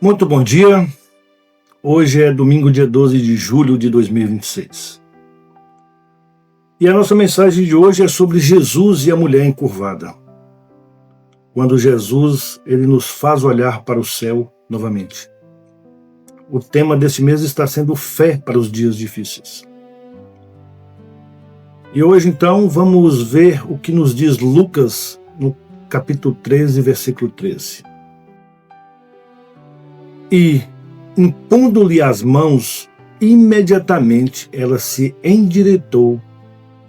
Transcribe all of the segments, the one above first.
Muito bom dia. Hoje é domingo, dia 12 de julho de 2026. E a nossa mensagem de hoje é sobre Jesus e a mulher encurvada. Quando Jesus ele nos faz olhar para o céu novamente. O tema desse mês está sendo fé para os dias difíceis. E hoje, então, vamos ver o que nos diz Lucas no capítulo 13, versículo 13. E, impondo-lhe as mãos, imediatamente ela se endireitou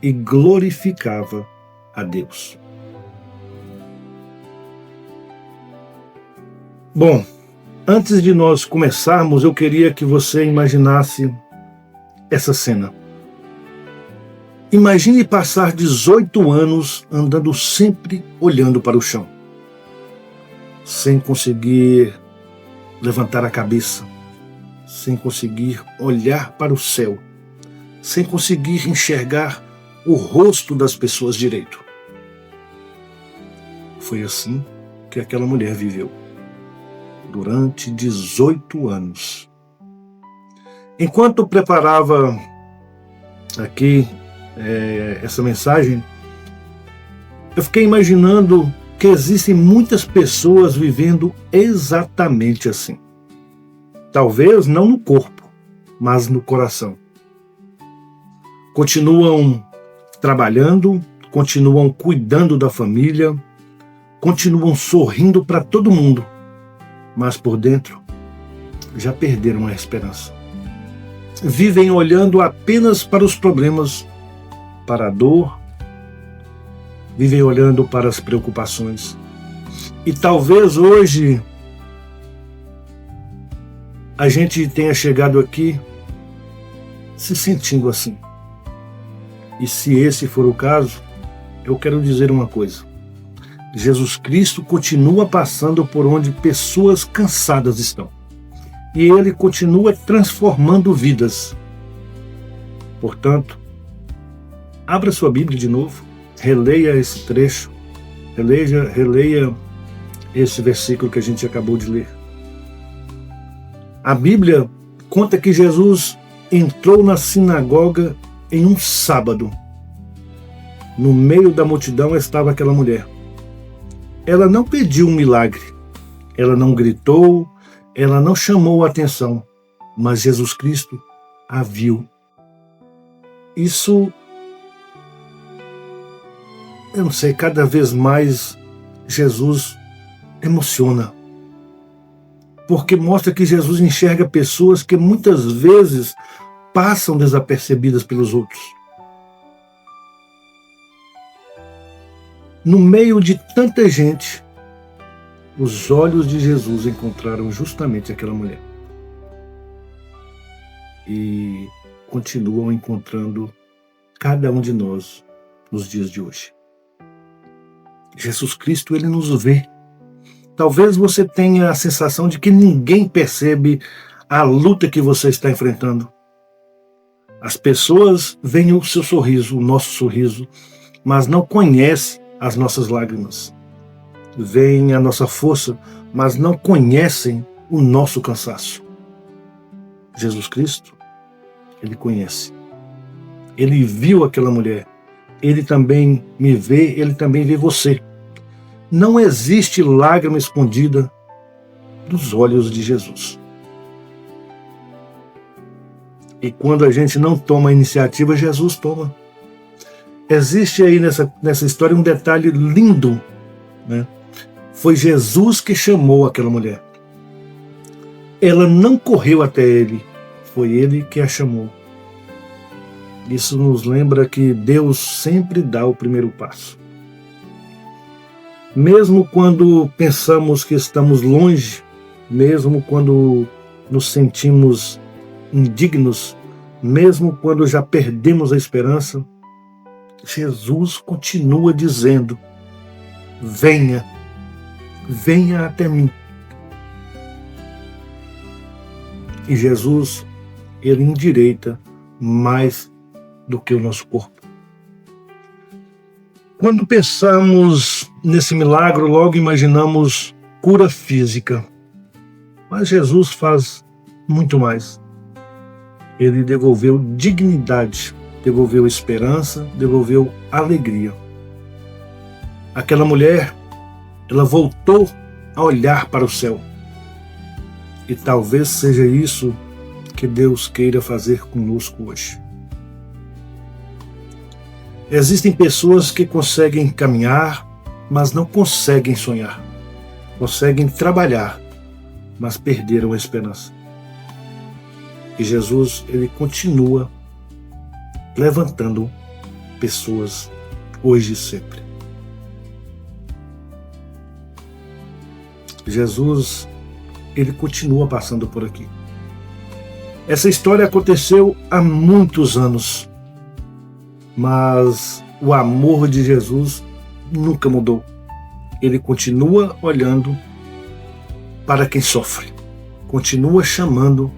e glorificava a Deus. Bom, antes de nós começarmos, eu queria que você imaginasse essa cena. Imagine passar 18 anos andando sempre olhando para o chão, sem conseguir levantar a cabeça, sem conseguir olhar para o céu, sem conseguir enxergar o rosto das pessoas direito. Foi assim que aquela mulher viveu durante 18 anos. Enquanto preparava aqui essa mensagem, eu fiquei imaginando que existem muitas pessoas vivendo exatamente assim. Talvez não no corpo, mas no coração. Continuam trabalhando, continuam cuidando da família, continuam sorrindo para todo mundo, mas por dentro já perderam a esperança. Vivem olhando apenas para os problemas, para a dor, vivem olhando para as preocupações. E talvez hoje a gente tenha chegado aqui se sentindo assim. E se esse for o caso, eu quero dizer uma coisa. Jesus Cristo continua passando por onde pessoas cansadas estão. E Ele continua transformando vidas. Portanto, abra sua Bíblia de novo. Releia esse trecho, releia esse versículo que a gente acabou de ler. A Bíblia conta que Jesus entrou na sinagoga em um sábado. No meio da multidão estava aquela mulher. Ela não pediu um milagre, ela não gritou, ela não chamou a atenção, mas Jesus Cristo a viu. Isso, eu não sei, cada vez mais Jesus emociona. Porque mostra que Jesus enxerga pessoas que muitas vezes passam desapercebidas pelos outros. No meio de tanta gente, os olhos de Jesus encontraram justamente aquela mulher. E continuam encontrando cada um de nós nos dias de hoje. Jesus Cristo, Ele nos vê. Talvez você tenha a sensação de que ninguém percebe a luta que você está enfrentando. As pessoas veem o seu sorriso, o nosso sorriso, mas não conhecem as nossas lágrimas. Veem a nossa força, mas não conhecem o nosso cansaço. Jesus Cristo, Ele conhece. Ele viu aquela mulher. Ele também me vê, Ele também vê você. Não existe lágrima escondida dos olhos de Jesus. E quando a gente não toma a iniciativa, Jesus toma. Existe aí nessa história um detalhe lindo, né? Foi Jesus que chamou aquela mulher. Ela não correu até Ele, foi Ele que a chamou. Isso nos lembra que Deus sempre dá o primeiro passo. Mesmo quando pensamos que estamos longe, mesmo quando nos sentimos indignos, mesmo quando já perdemos a esperança, Jesus continua dizendo: venha, venha até mim. E Jesus, Ele endireita mais do que o nosso corpo. Quando pensamos nesse milagre, logo imaginamos cura física. Mas Jesus faz muito mais. Ele devolveu dignidade, devolveu esperança, devolveu alegria. Aquela mulher, ela voltou a olhar para o céu. E talvez seja isso que Deus queira fazer conosco hoje. Existem pessoas que conseguem caminhar, mas não conseguem sonhar. Conseguem trabalhar, mas perderam a esperança. E Jesus, ele continua levantando pessoas hoje e sempre. Jesus, ele continua passando por aqui. Essa história aconteceu há muitos anos, mas o amor de Jesus nunca mudou. Ele continua olhando para quem sofre, continua chamando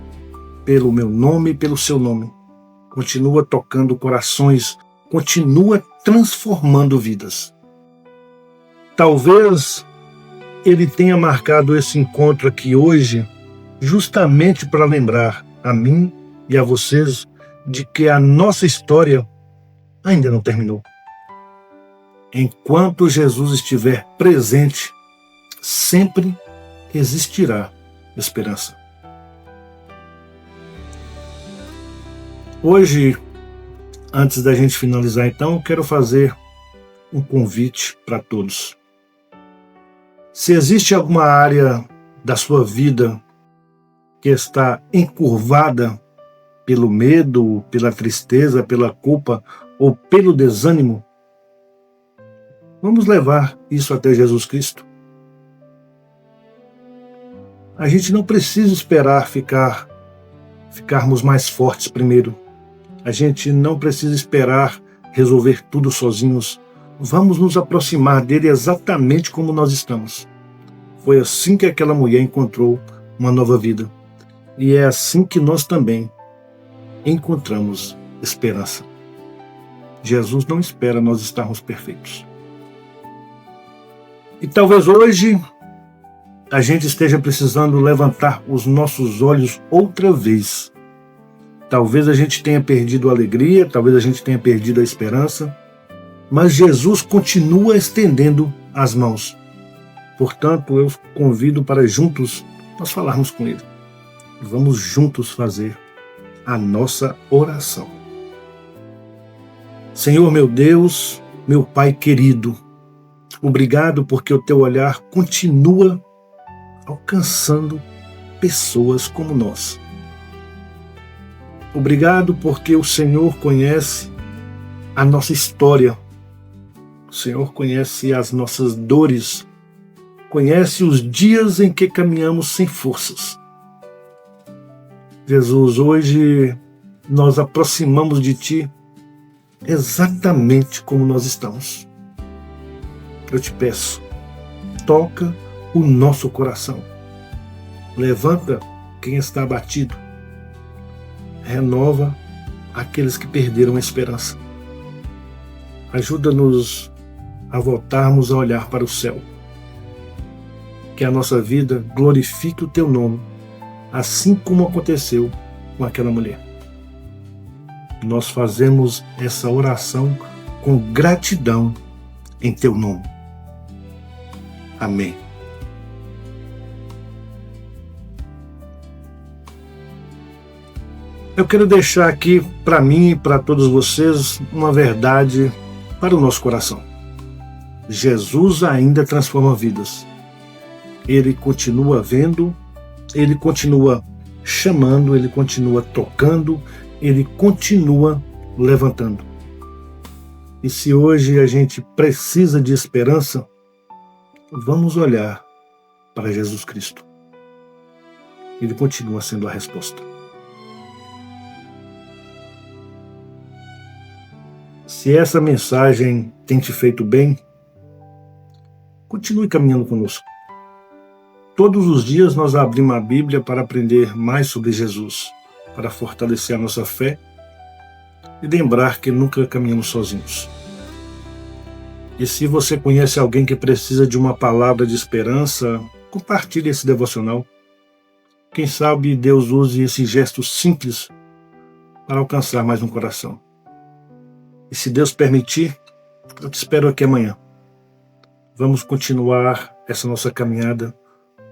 pelo meu nome e pelo seu nome, continua tocando corações, continua transformando vidas. Talvez ele tenha marcado esse encontro aqui hoje justamente para lembrar a mim e a vocês de que a nossa história ainda não terminou. Enquanto Jesus estiver presente, sempre existirá esperança. Hoje, antes da gente finalizar então, eu quero fazer um convite para todos. Se existe alguma área da sua vida que está encurvada pelo medo, pela tristeza, pela culpa ou pelo desânimo, vamos levar isso até Jesus Cristo. A gente não precisa esperar ficarmos mais fortes primeiro. A gente não precisa esperar resolver tudo sozinhos. Vamos nos aproximar dele exatamente como nós estamos. Foi assim que aquela mulher encontrou uma nova vida. E é assim que nós também encontramos esperança. Jesus não espera nós estarmos perfeitos. E talvez hoje a gente esteja precisando levantar os nossos olhos outra vez. Talvez a gente tenha perdido a alegria, talvez a gente tenha perdido a esperança, mas Jesus continua estendendo as mãos. Portanto, eu convido para juntos nós falarmos com Ele. Vamos juntos fazer a nossa oração. Senhor meu Deus, meu Pai querido, obrigado porque o Teu olhar continua alcançando pessoas como nós. Obrigado porque o Senhor conhece a nossa história. O Senhor conhece as nossas dores. Conhece os dias em que caminhamos sem forças. Jesus, hoje nós aproximamos de Ti exatamente como nós estamos. Eu te peço, toca o nosso coração. Levanta quem está abatido. Renova aqueles que perderam a esperança. Ajuda-nos a voltarmos a olhar para o céu. Que a nossa vida glorifique o Teu nome, assim como aconteceu com aquela mulher. Nós fazemos essa oração com gratidão em Teu nome. Amém. Eu quero deixar aqui para mim e para todos vocês uma verdade para o nosso coração. Jesus ainda transforma vidas. Ele continua vendo, Ele continua chamando, Ele continua tocando, Ele continua levantando. E se hoje a gente precisa de esperança, vamos olhar para Jesus Cristo. Ele continua sendo a resposta. Se essa mensagem tem te feito bem, continue caminhando conosco. Todos os dias nós abrimos a Bíblia para aprender mais sobre Jesus, para fortalecer a nossa fé e lembrar que nunca caminhamos sozinhos. E se você conhece alguém que precisa de uma palavra de esperança, compartilhe esse devocional. Quem sabe Deus use esse gesto simples para alcançar mais um coração. E se Deus permitir, eu te espero aqui amanhã. Vamos continuar essa nossa caminhada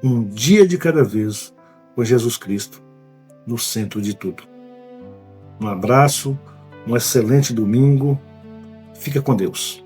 um dia de cada vez com Jesus Cristo no centro de tudo. Um abraço, um excelente domingo. Fica com Deus.